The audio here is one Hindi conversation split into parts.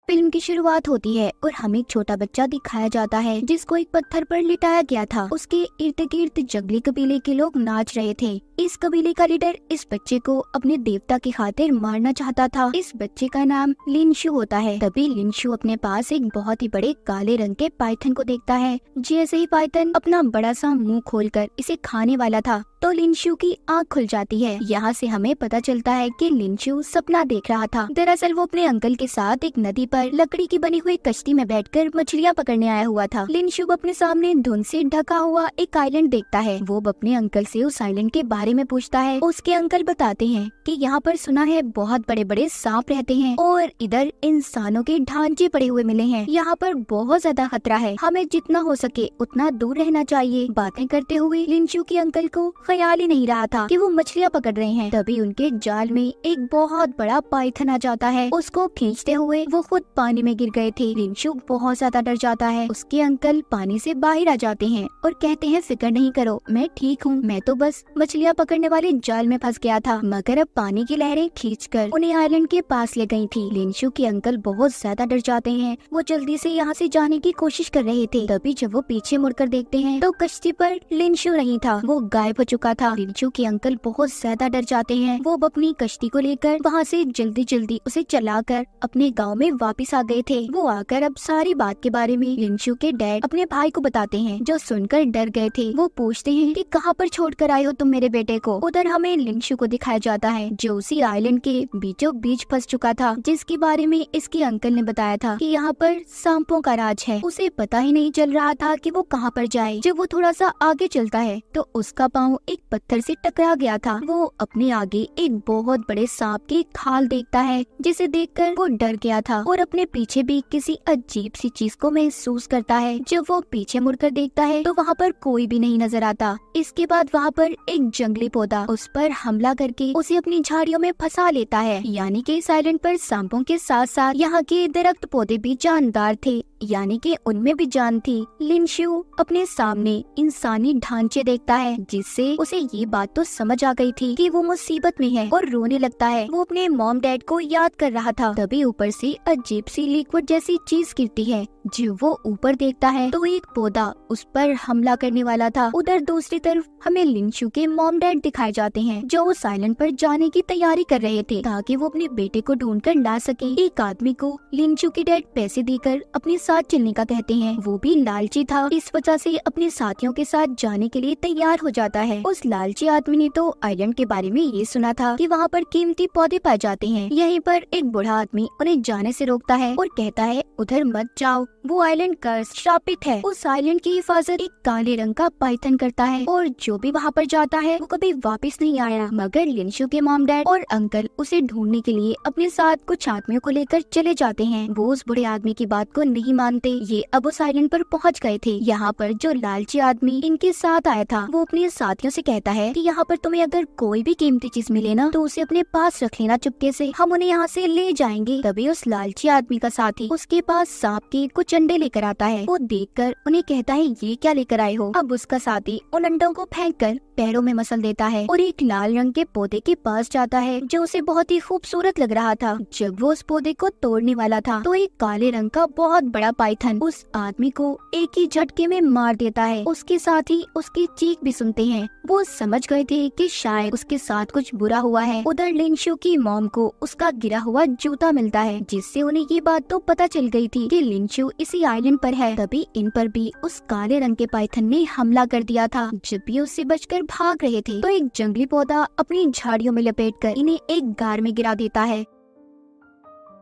फिल्म की शुरुआत होती है और हमें एक छोटा बच्चा दिखाया जाता है जिसको एक पत्थर पर लिटाया गया था। उसके इर्द गिर्द जंगली कबीले के लोग नाच रहे थे। इस कबीले का लीडर इस बच्चे को अपने देवता की खातिर मारना चाहता था। इस बच्चे का नाम लिनशु होता है। तभी लिनशु अपने पास एक बहुत ही बड़े काले रंग के पाइथन को देखता है। जैसे ही पाइथन अपना बड़ा सा मुंह खोलकर इसे खाने वाला था तो लिनशु की आँख खुल जाती है। यहाँ से हमें पता चलता है कि लिनशु सपना देख रहा था। दरअसल वो अपने अंकल के साथ एक नदी पर लकड़ी की बनी हुई कश्ती में बैठकर मछलियाँ पकड़ने आया हुआ था। लिनशु अपने सामने धुंध से ढका हुआ एक आइलैंड देखता है। वो अपने अंकल से उस आइलैंड के बारे में पूछता है। उसके अंकल बताते हैं कि यहाँ पर सुना है बहुत बड़े बड़े सांप रहते हैं और इधर इंसानों के ढांचे पड़े हुए मिले हैं। यहाँ पर बहुत ज्यादा खतरा है, हमें जितना हो सके उतना दूर रहना चाहिए। बातें करते हुए लिनशु के अंकल को ख्याल ही नहीं रहा था कि वो मछलियाँ पकड़ रहे हैं। तभी उनके जाल में एक बहुत बड़ा पाइथन आ जाता है। उसको खींचते हुए वो खुद पानी में गिर गए थे। लिनशु बहुत ज्यादा डर जाता है। उसके अंकल पानी से बाहर आ जाते हैं और कहते हैं फिक्र नहीं करो, मैं ठीक हूँ, मैं तो बस मछलियाँ पकड़ने वाले जाल में फंस गया था, मगर अब पानी की लहरें खींचकर उन्हें आइलैंड के पास ले गई थी। लिनशु के अंकल बहुत ज्यादा डर जाते हैं। वो जल्दी से यहाँ से जाने की कोशिश कर रहे थे। तभी जब वो पीछे मुड़कर देखते हैं तो कश्ती पर लिनशु नहीं था, वो गायब हो चुका था। लिनशु के अंकल बहुत ज्यादा डर जाते हैं। वो अपनी कश्ती को लेकर वहाँ से जल्दी जल्दी उसे चलाकर अपने गांव में वापस आ गए थे। वो आकर अब सारी बात के बारे में लिनशु के डैड अपने भाई को बताते हैं, जो सुनकर डर गए थे। वो पूछते हैं कि कहाँ पर छोड़कर आए हो तुम मेरे बेटे को। उधर हमें लिनशु को दिखाया जाता है जो उसी आइलैंड के बीचों बीच फंस चुका था, जिसके बारे में इसके अंकल ने बताया था कि यहाँ पर सांपों का राज है। उसे पता ही नहीं चल रहा था कि वो कहाँ पर जाए। जब वो थोड़ा सा आगे चलता है तो उसका पाँव एक पत्थर से टकरा गया था। वो अपने आगे एक बहुत बड़े सांप की खाल देखता है, जिसे देखकर वो डर गया था और अपने पीछे भी किसी अजीब सी चीज को महसूस करता है। जब वो पीछे मुड़कर देखता है तो वहाँ पर कोई भी नहीं नजर आता। इसके बाद वहाँ पर एक जंगली पौधा उस पर हमला करके उसे अपनी झाड़ियों में फंसा लेता है। यानी कि इस आइलैंड पर सांपों के साथ साथ यहाँ के दरख्त पौधे भी जानदार थे, यानी कि उनमें भी जान थी। लिनशु अपने सामने इंसानी ढांचे देखता है, जिससे उसे ये बात तो समझ आ गई थी कि वो मुसीबत में है और रोने लगता है। वो अपने मॉम डैड को याद कर रहा था। तभी ऊपर से अजीब सी लिक्विड जैसी चीज गिरती है। जब वो ऊपर देखता है तो एक पौधा उस पर हमला करने वाला था। उधर दूसरी तरफ हमें लिनशु के मॉम डैड दिखाए जाते हैं, जो उस आइलैंड पर जाने की तैयारी कर रहे थे ताकि वो अपने बेटे को ढूंढ कर ला सके। एक आदमी को लिनशु के डैड पैसे देकर अपने साथ चलने का कहते हैं। वो भी लालची था, इस वजह से अपने साथियों के साथ जाने के लिए तैयार हो जाता है। उस लालची आदमी ने तो आइलैंड के बारे में ये सुना था कि वहाँ पर कीमती पौधे पाए जाते हैं। यहीं पर एक बूढ़ा आदमी उन्हें जाने से रोकता है और कहता है उधर मत जाओ, वो आइलैंड कर्स श्रापित है। उस आइलैंड की हिफाजत एक काले रंग का पाइथन करता है और जो भी वहाँ पर जाता है वो कभी वापस नहीं आया। मगर लिनशु के मॉम डैड और अंकल उसे ढूंढने के लिए अपने साथ कुछ आदमियों को लेकर चले जाते हैं। वो उस बूढ़े आदमी की बात को नहीं मानते। ये अब उस आइलैंड पर पहुँच गए थे। यहाँ पर जो लालची आदमी इनके साथ आया था वो अपने साथियों से कहता है कि यहाँ पर तुम्हें अगर कोई भी कीमती चीज मिले ना तो उसे अपने पास रख लेना चुपके से, हम उन्हें यहाँ से ले जाएंगे। तभी उस लालची आदमी का साथी उसके पास सांप के कुछ अंडे लेकर आता है। वो देखकर उन्हें कहता है ये क्या लेकर आए हो। अब उसका साथी उन अंडों को फेंककर पैरों में मसल देता है और एक लाल रंग के पौधे के पास जाता है जो उसे बहुत ही खूबसूरत लग रहा था। जब वो उस पौधे को तोड़ने वाला था तो एक काले रंग का बहुत बड़ा पाइथन उस आदमी को एक ही झटके में मार देता है। उसके साथ ही उसकी चीख भी सुनते हैं। वो समझ गए थे कि शायद उसके साथ कुछ बुरा हुआ है। उधर लिनशु की मॉम को उसका गिरा हुआ जूता मिलता है, जिससे उन्हें ये बात तो पता चल गई थी कि लिनशु इसी आइलैंड पर है। तभी इन पर भी उस काले रंग के पाइथन ने हमला कर दिया था। जब भी उससे बचकर भाग रहे थे तो एक जंगली पौधा अपनी झाड़ियों में लपेटकर इन्हें एक गार में गिरा देता है।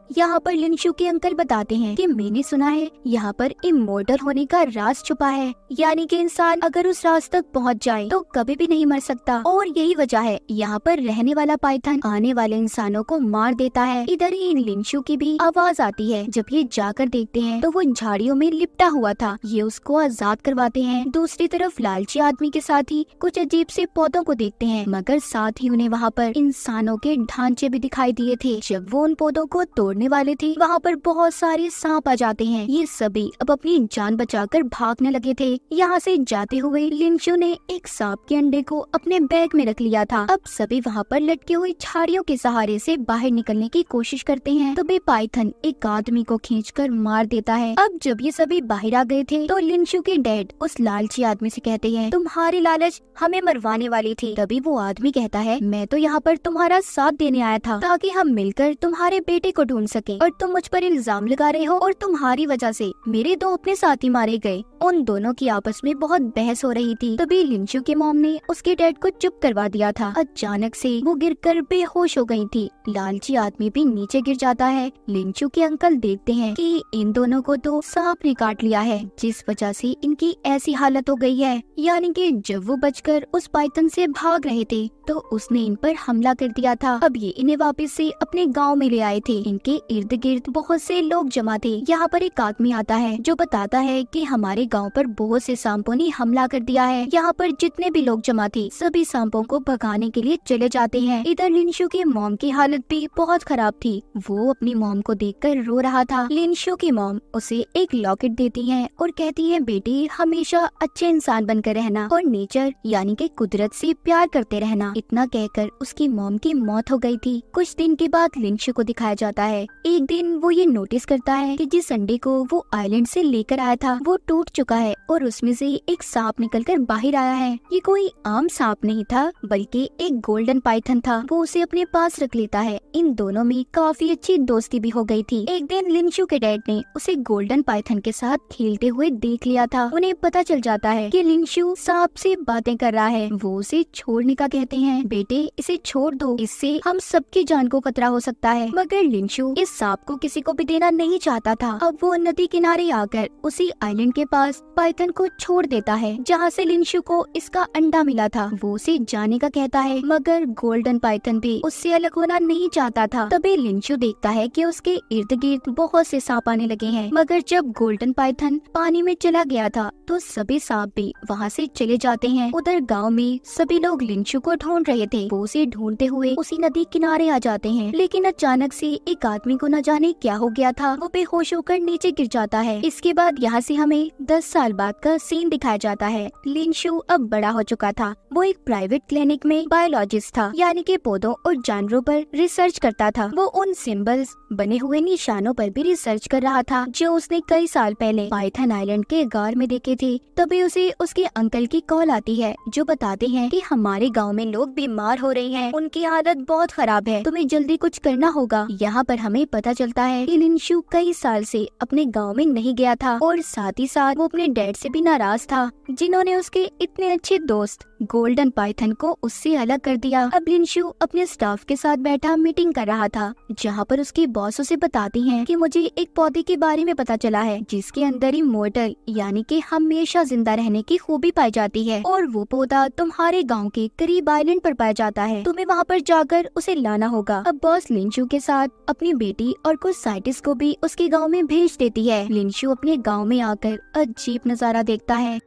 यहाँ पर लिनशु के अंकल बताते हैं कि मैंने सुना है यहाँ पर इमोर्टल होने का राज छुपा है, यानी कि इंसान अगर उस राज तक पहुँच जाए तो कभी भी नहीं मर सकता और यही वजह है यहाँ पर रहने वाला पाइथन आने वाले इंसानों को मार देता है। इधर ही लिनशु की भी आवाज आती है। जब ये जाकर देखते हैं तो वो झाड़ियों में लिपटा हुआ था। ये उसको आजाद करवाते हैं। दूसरी तरफ लालची आदमी के साथ ही कुछ अजीब से पौधों को देखते हैं, मगर साथ ही उन्हें वहाँ पर इंसानों के ढांचे भी दिखाई दिए थे। जब वो उन पौधों को तोड़ छोड़ने वाले थे वहाँ पर बहुत सारे सांप आ जाते हैं। ये सभी अब अपनी जान बचाकर भागने लगे थे। यहाँ से जाते हुए लिंशु ने एक सांप के अंडे को अपने बैग में रख लिया था। अब सभी वहाँ पर लटके हुए झाड़ियों के सहारे से बाहर निकलने की कोशिश करते हैं। तभी पाइथन एक आदमी को खींचकर मार देता है। अब जब ये सभी बाहर आ गए थे तो लिंशु के डैड उस लालची आदमी से कहते हैं, तुम्हारी लालच हमें मरवाने वाली थी। तभी वो आदमी कहता है, मैं तो यहाँ पर तुम्हारा साथ देने आया था ताकि हम मिलकर तुम्हारे बेटे को ढूंढ सके, और तुम मुझ पर इल्जाम लगा रहे हो और तुम्हारी वजह से मेरे दो अपने साथी मारे गए। उन दोनों की आपस में बहुत बहस हो रही थी। तभी लिंशु के मॉम ने उसके डैड को चुप करवा दिया था। अचानक से वो गिरकर बेहोश हो गई थी। लालची आदमी भी नीचे गिर जाता है। लिंशु के अंकल देखते हैं कि इन दोनों को तो सांप ने काट लिया है, जिस वजह से इनकी ऐसी हालत हो गई है। यानी कि जब वो बचकर उस पाइथन से भाग रहे थे तो उसने इन पर हमला कर दिया था। अब ये इन्हें वापस से अपने गांव में ले आए थे। इनके इर्द गिर्द बहुत से लोग जमा थे। यहाँ पर एक आदमी आता है जो बताता है कि हमारे गांव पर बहुत से सांपों ने हमला कर दिया है। यहाँ पर जितने भी लोग जमा थे सभी सांपों को भगाने के लिए चले जाते हैं। इधर लिंशु की मॉम की हालत भी बहुत खराब थी। वो अपनी मॉम को देखकर रो रहा था। लिंशु की मॉम उसे एक लॉकेट देती है और कहती है, बेटी हमेशा अच्छे इंसान बनकर रहना और नेचर यानी कि कुदरत से प्यार करते रहना। इतना कहकर उसकी मॉम की मौत हो गई थी। कुछ दिन के बाद लिंशु को दिखाया जाता है। एक दिन वो ये नोटिस करता है कि जिस अंडे को वो आइलैंड से लेकर आया था वो टूट चुका है और उसमें से एक सांप निकलकर बाहर आया है। ये कोई आम सांप नहीं था बल्कि एक गोल्डन पाइथन था। वो उसे अपने पास रख लेता है। इन दोनों में काफी अच्छी दोस्ती भी हो गई थी। एक दिन लिंशु के डैड ने उसे गोल्डन पाइथन के साथ खेलते हुए देख लिया था। उन्हें पता चल जाता है कि लिंशु सांप से बातें कर रहा है। वो उसे छोड़ने का कहते हैं, बेटे इसे छोड़ दो, इससे हम सबकी जान को खतरा हो सकता है। मगर लिंशु इस सांप को किसी को भी देना नहीं चाहता था। अब वो नदी किनारे आकर उसी आइलैंड के पास पाइथन को छोड़ देता है जहाँ से लिंशु को इसका अंडा मिला था। वो उसे जाने का कहता है मगर गोल्डन पाइथन भी उससे अलग होना नहीं चाहता था। तभी लिंशु देखता है कि उसके इर्द गिर्द बहुत से सांप आने लगे हैं। मगर जब गोल्डन पाइथन पानी में चला गया था तो सभी सांप भी वहाँ से चले जाते हैं। उधर गाँव में सभी लोग लिंशु को ढूंढ रहे थे। वो उसे ढूंढते हुए उसी नदी किनारे आ जाते हैं। लेकिन अचानक से एक आदमी को न जाने क्या हो गया था, वो बेहोश होकर नीचे गिर जाता है। इसके बाद यहाँ से हमें 10 साल बाद का सीन दिखाया जाता है। लिंशु अब बड़ा हो चुका था। वो एक प्राइवेट क्लिनिक में बायोलॉजिस्ट था, यानी कि पौधों और जानवरों पर रिसर्च करता था। वो उन सिंबल्स बने हुए निशानों पर भी रिसर्च कर रहा था जो उसने कई साल पहले पाइथन आइलैंड के गार में देखे थे। तभी उसे उसके अंकल की कॉल आती है जो बताते हैं कि हमारे गाँव में लोग बीमार हो रहे हैं, उनकी हालत बहुत खराब है, तुम्हें जल्दी कुछ करना होगा। यहाँ पर हमें पता चलता है कि लिंशु कई साल से अपने गांव में नहीं गया था और साथ ही साथ वो अपने डैड से भी नाराज था जिन्होंने उसके इतने अच्छे दोस्त गोल्डन पाइथन को उससे अलग कर दिया। अब लिंशु अपने स्टाफ के साथ बैठा मीटिंग कर रहा था जहाँ पर उसकी बॉस उसे बताती हैं कि मुझे एक पौधे के बारे में पता चला है जिसके अंदर इमॉर्टल यानी कि हमेशा जिंदा रहने की खूबी पाई जाती है और वो पौधा तुम्हारे गांव के करीब आइलैंड पर पाया जाता है। तुम्हें वहाँ पर जाकर उसे लाना होगा। अब बॉस लिंशु के साथ अपनी बेटी और कुछ साइंटिस्ट को भी उसके गाँव में भेज देती है। लिंशु अपने गाँव में आकर अजीब नजारा देखता है।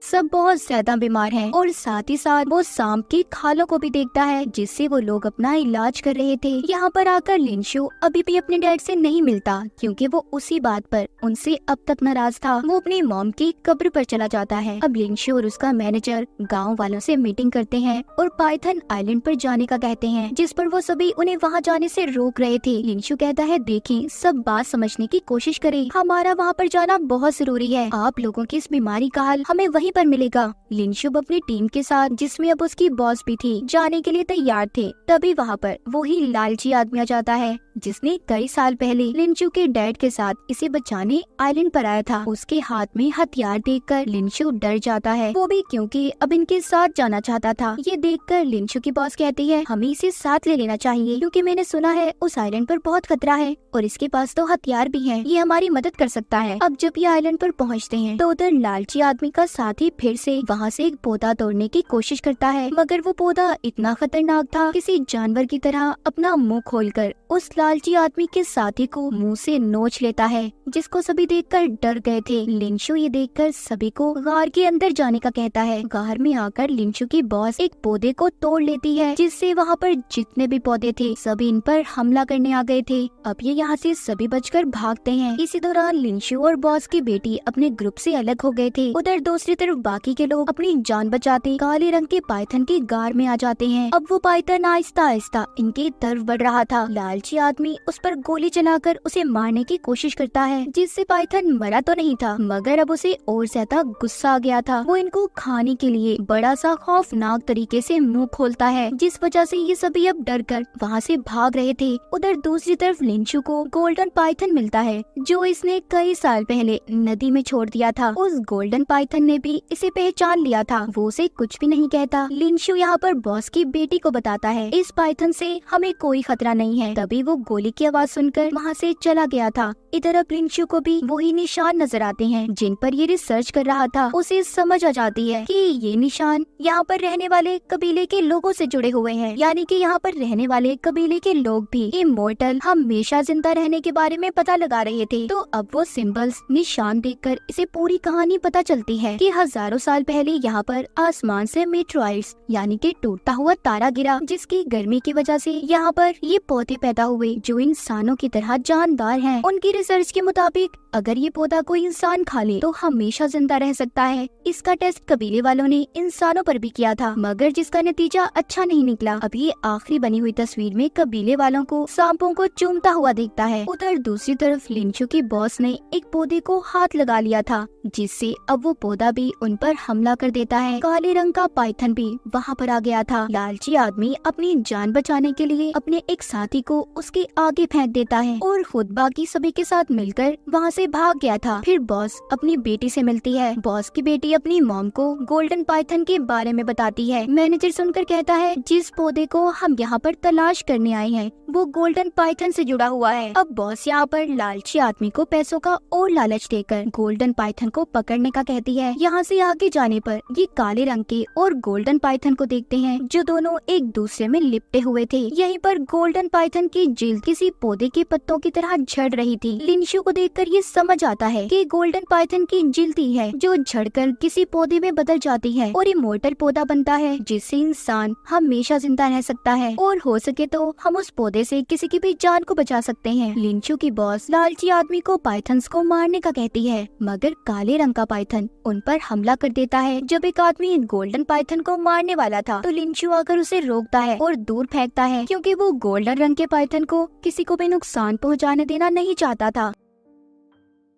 सब बहुत ज्यादा बीमार हैं और साथ ही साथ वो सांप की खालों को भी देखता है जिससे वो लोग अपना इलाज कर रहे थे। यहाँ पर आकर लिंशु अभी भी अपने डैड से नहीं मिलता क्योंकि वो उसी बात पर उनसे अब तक नाराज था। वो अपनी मॉम की कब्र पर चला जाता है। अब लिंशु और उसका मैनेजर गाँव वालों से मीटिंग करते हैं और पाइथन आइलैंड पर जाने का कहते हैं, जिस पर वो सभी उन्हें वहाँ जाने से रोक रहे थे। लिंशु कहता है, देखिए सब बात समझने की कोशिश करें, हमारा वहाँ पर जाना बहुत जरूरी है। आप लोगों की इस बीमारी का हल हमें वहीं पर मिलेगा। लिंशु अपनी टीम के साथ, जिसमें अब उसकी बॉस भी थी, जाने के लिए तैयार थे। तभी वहाँ पर वही लालची आदमी आ जाता है जिसने कई साल पहले लिंशु के डैड के साथ इसे बचाने आइलैंड पर आया था। उसके हाथ में हथियार देखकर लिंशु डर जाता है, वो भी क्योंकि अब इनके साथ जाना चाहता था। ये देखकर लिंशु की बॉस कहती है, हमें इसे साथ ले लेना चाहिए क्योंकि मैंने सुना है उस आइलैंड पर बहुत खतरा है और इसके पास तो हथियार भी है, ये हमारी मदद कर सकता है। अब जब ये आइलैंड पर पहुँचते हैं तो उधर लालची आदमी का साथी फिर से वहाँ से एक पौधा तोड़ने की कोशिश करता है, मगर वो पौधा इतना खतरनाक था, किसी जानवर की तरह अपना मुंह खोलकर उस लालची आदमी के साथी को मुंह से नोच लेता है। जिसको सभी देखकर डर गए थे। लिंशु ये देखकर सभी को गार के अंदर जाने का कहता है। गार में आकर लिंशु की बॉस एक पौधे को तोड़ लेती है, जिससे वहाँ पर जितने भी पौधे थे सभी इन पर हमला करने आ गए थे। अब ये यहाँ से सभी बचकर भागते हैं। इसी दौरान लिंशु और बॉस की बेटी अपने ग्रुप से अलग हो गए थे। उधर दूसरी तरफ बाकी के लोग अपनी जान बचाते काले रंग के पाइथन के गार में आ जाते हैं। अब वो पाइथन आहिस्ता आहिस्ता इनकी तरफ बढ़ रहा था। लालची आदमी उस पर गोली चलाकर उसे मारने की कोशिश करता है, जिससे पाइथन मरा तो नहीं था मगर अब उसे और ज्यादा गुस्सा आ गया था। वो इनको खाने के लिए बड़ा सा खौफनाक तरीके से मुंह खोलता है, जिस वजह से ये सभी अब डर कर वहाँ से भाग रहे थे। उधर दूसरी तरफ लिंशु को गोल्डन पाइथन मिलता है, जो इसने कई साल पहले नदी में छोड़ दिया था। उस गोल्डन पाइथन ने भी इसे पहचान लिया था। वो उसे कुछ भी नहीं कहता। लिंशु यहाँ पर बॉस की बेटी को बताता है, इस पाइथन से हमें कोई खतरा नहीं है। तभी वो गोली की आवाज सुनकर वहाँ से चला गया था। इधर अब लिंशु को भी वही निशान नजर आते हैं जिन पर ये रिसर्च कर रहा था। उसे समझ आ जाती है कि ये निशान यहाँ पर रहने वाले कबीले के लोगों से जुड़े हुए हैं, यानी कि यहाँ पर रहने वाले कबीले के लोग भी इमोर्टल हमेशा जिंदा रहने के बारे में पता लगा रहे थे। तो अब वो सिंबल्स निशान देखकर इसे पूरी कहानी पता चलती है कि हजारों साल पहले यहाँ पर आसमान से मेट्रोइड्स यानी कि टूटता हुआ तारा गिरा, जिसकी गर्मी की वजह से यहाँ पर ये पौधे पैदा हुए जो इंसानों की तरह जानदार हैं। उनकी रिसर्च के मुताबिक अगर ये पौधा कोई इंसान खा ले तो हमेशा जिंदा रह सकता है। इसका टेस्ट कबीले वालों ने इंसानों पर भी किया था मगर जिसका नतीजा अच्छा नहीं निकला। अभी आखिरी बनी हुई तस्वीर में कबीले वालों को सांपों को चूमता हुआ दिखता है। उधर दूसरी तरफ लिंशु की बॉस ने एक पौधे को हाथ लगा लिया था, जिससे अब वो पौधा भी उन पर हमला कर देता है। काले रंग का पाइथन भी वहाँ पर आ गया था। लालची आदमी अपनी जान बचाने के लिए अपने एक साथी को उसके आगे फेंक देता है और खुद बाकी सभी के साथ मिलकर वहाँ से भाग गया था। फिर बॉस अपनी बेटी से मिलती है। बॉस की बेटी अपनी मॉम को गोल्डन पाइथन के बारे में बताती है। मैनेजर सुनकर कहता है, जिस पौधे को हम यहाँ पर तलाश करने आए हैं वो गोल्डन पाइथन से जुड़ा हुआ है। अब बॉस यहाँ पर लालची आदमी को पैसों का और लालच देकर गोल्डन पाइथन को पकड़ने का कहती है। यहाँ से आगे जाने पर ये काले रंग के और गोल्डन पाइथन को देखते हैं जो दोनों एक दूसरे में लिपटे हुए थे। यहीं पर गोल्डन पाइथन की जिल्द किसी पौधे के पत्तों की तरह झड़ रही थी। लिंशु को देखकर ये समझ आता है कि गोल्डन पाइथन की जिल्द ही है जो झड़कर किसी पौधे में बदल जाती है और इमोर्टल पौधा बनता है, जिससे इंसान हमेशा जिंदा रह सकता है और हो सके तो हम उस पौधे से किसी की भी जान को बचा सकते हैं। लिंशु की बॉस लालची आदमी को पाइथन्स को मारने का कहती है मगर काले रंग का पाइथन उन पर हमला कर देता है। जब एक आदमी गोल्डन पाइथन को मारने वाला था तो लिंशु आकर उसे रोकता है और दूर फेंकता है, क्योंकि वो गोल्डन रंग के पाइथन को किसी को भी नुकसान पहुंचाने देना नहीं चाहता था।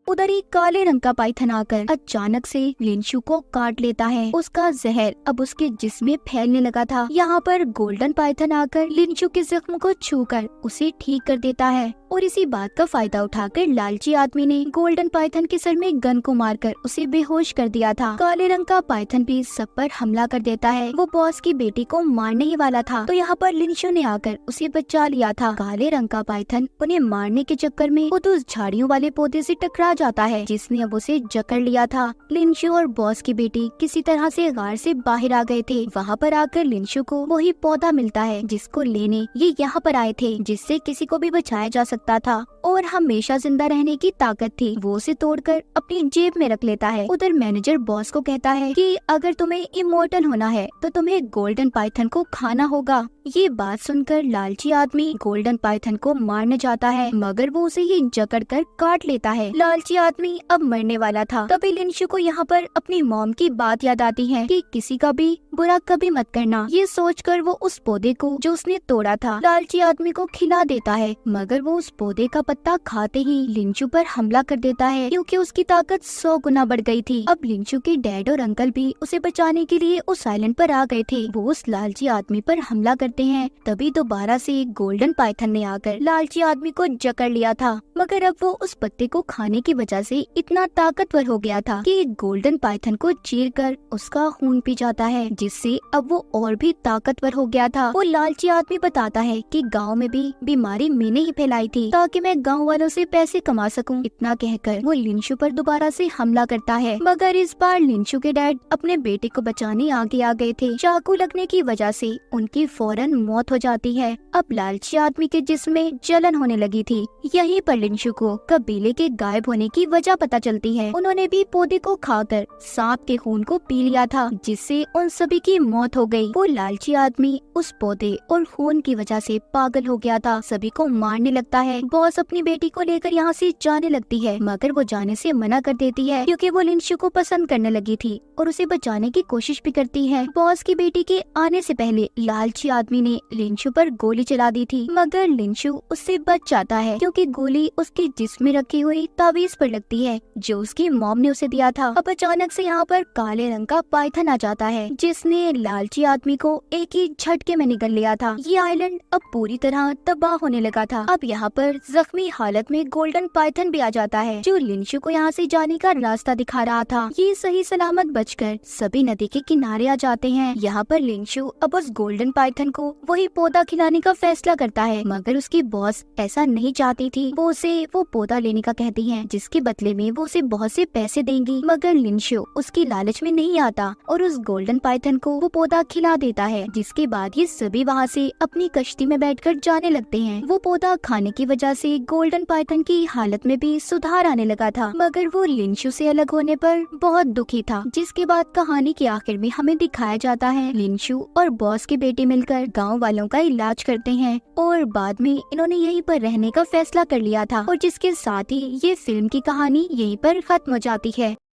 उधर ही काले रंग का पाइथन आकर अचानक से लिंशु को काट लेता है। उसका जहर अब उसके जिस्म में फैलने लगा था। यहाँ पर गोल्डन पाइथन आकर लिंशु के जख्म को छूकर उसे ठीक कर देता है और इसी बात का फायदा उठाकर लालची आदमी ने गोल्डन पाइथन के सर में गन को मारकर उसे बेहोश कर दिया था। काले रंग का पाइथन भी सब पर हमला कर देता है। वो बॉस की बेटी को मारने ही वाला था तो यहाँ पर लिंशु ने आकर उसे बचा लिया था। काले रंग का पाइथन उन्हें मारने के चक्कर में खुद उस झाड़ियों वाले पौधे से टकरा जाता है जिसने अब उसे जकड़ लिया था। लिंशु और बॉस की बेटी किसी तरह से गार से बाहर आ गए थे। वहाँ पर आकर लिंशु को वही पौधा मिलता है जिसको लेने ये यहाँ पर आए थे, जिससे किसी को भी बचाया जा सकता था और हमेशा जिंदा रहने की ताकत थी। वो उसे तोड़कर अपनी जेब में रख लेता है। उधर मैनेजर बॉस को कहता है कि अगर तुम्हें इमोर्टल होना है तो तुम्हें गोल्डन पाइथन को खाना होगा। ये बात सुनकर लालची आदमी गोल्डन पाइथन को मारने जाता है मगर वो उसे ही जकड़ कर काट लेता है। लालची आदमी अब मरने वाला था। तभी लिंशु को यहाँ पर अपनी मॉम की बात याद आती है कि किसी का भी बुरा कभी मत करना। ये सोचकर वो उस पौधे को जो उसने तोड़ा था लालची आदमी को खिला देता है मगर वो उस पौधे का पत्ता खाते ही लिंशु पर हमला कर देता है, क्योंकि उसकी ताकत 100 गुना बढ़ गई थी। अब लिंशु के डैड और अंकल भी उसे बचाने के लिए उस आइलैंड पर आ गए थे। वो उस लालची आदमी पर हमला करते हैं। तभी दोबारा से गोल्डन पाइथन ने आकर लालची आदमी को जकड़ लिया था मगर अब वो उस पत्ते को खाने की वजह से इतना ताकतवर हो गया था कि गोल्डन पाइथन को चीरकर उसका खून पी जाता है, जिससे अब वो और भी ताकतवर हो गया था। वो लालची आदमी बताता है कि गांव में भी बीमारी मैंने ही फैलाई थी थी ताकि मैं गाँव वालों से पैसे कमा सकूं। इतना कहकर वो लिंशु पर दोबारा से हमला करता है, मगर इस बार लिंशु के डैड अपने बेटे को बचाने आगे आ गए थे। चाकू लगने की वजह से उनकी फौरन मौत हो जाती है। अब लालची आदमी के जिस्म में जलन होने लगी थी। यहीं पर लिंशु को कबीले के गायब होने की वजह पता चलती है। उन्होंने भी पौधे को खाकर सांप के खून को पी लिया था, जिससे उन सभी की मौत हो गई। वो लालची आदमी उस पौधे और खून की वजह से पागल हो गया था, सभी को मारने लगता है। बॉस अपनी बेटी को लेकर यहाँ से जाने लगती है, मगर वो जाने से मना कर देती है क्योंकि वो लिंशु को पसंद करने लगी थी और उसे बचाने की कोशिश भी करती है। बॉस की बेटी के आने से पहले लालची आदमी ने लिंशु पर गोली चला दी थी, मगर लिंशु उससे बच जाता है क्योंकि गोली उसके जिस्म में रखी हुई तावीज पर लगती है जो उसकी मॉम ने उसे दिया था। अब अचानक से यहाँ पर काले रंग का पाइथन आ जाता है, जिसने लालची आदमी को एक ही झटके में निगल लिया था। ये आइलैंड अब पूरी तरह तबाह होने लगा था। अब यहाँ पर जख्मी हालत में गोल्डन पाइथन भी आ जाता है, जो लिंशु को यहाँ से जाने का रास्ता दिखा रहा था। ये सही सलामत बचकर सभी नदी के किनारे आ जाते हैं। यहाँ पर लिंशु अब उस गोल्डन पाइथन को वही पौधा खिलाने का फैसला करता है, मगर उसकी बॉस ऐसा नहीं चाहती थी। वो उसे वो पौधा लेने का कहती है, जिसके बदले में वो उसे बहुत से पैसे देंगी, मगर लिंशु उसकी लालच में नहीं आता और उस गोल्डन पाइथन को वो पौधा खिला देता है। जिसके बाद ये सभी वहाँ से अपनी कश्ती में बैठकर जाने लगते हैं। वो पौधा खाने की वजह से गोल्डन पाइथन की हालत में भी सुधार आने लगा था, मगर वो लिंशु से अलग होने पर बहुत दुखी था। जिसके बाद कहानी के आखिर में हमें दिखाया जाता है लिंशु और बॉस के बेटे मिलकर गाँव वालों का इलाज करते हैं और बाद में इन्होंने यहीं पर रहने का फैसला कर लिया था, और जिसके साथ ही ये फिल्म की कहानी यहीं पर खत्म हो जाती है।